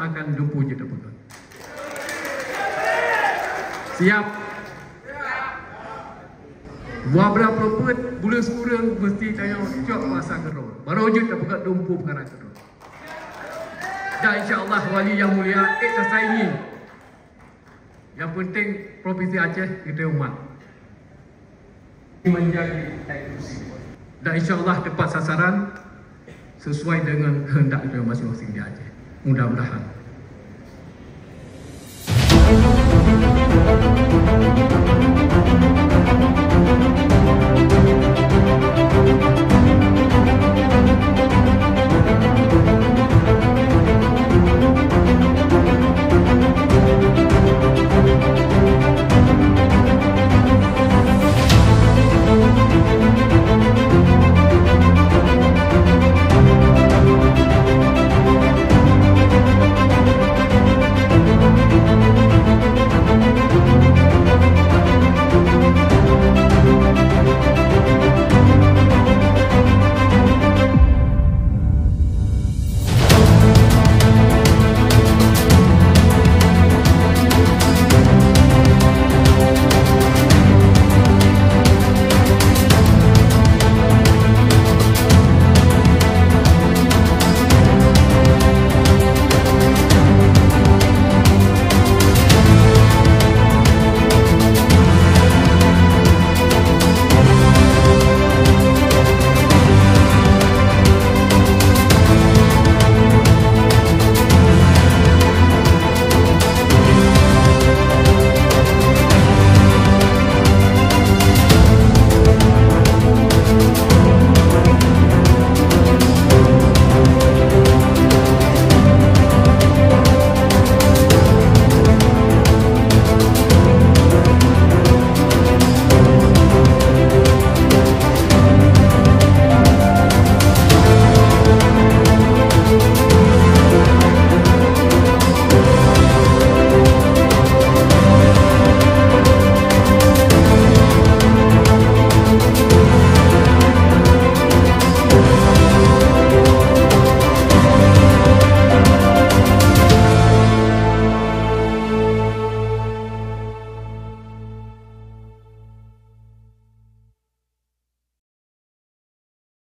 akan dumpu je dapat. Siap. Buah berapa pun bulan sekurang mesti tanya cok masa kerol. Baru je dapat dumpu perkara kerol. Dan insya-Allah wali yang mulia saya ini. Yang penting Provinsi Aceh kita umat menjadi inklusif. Dan insya-Allah tepat sasaran sesuai dengan kehendak kita masing-masing di Aceh. Mudah-mudahan.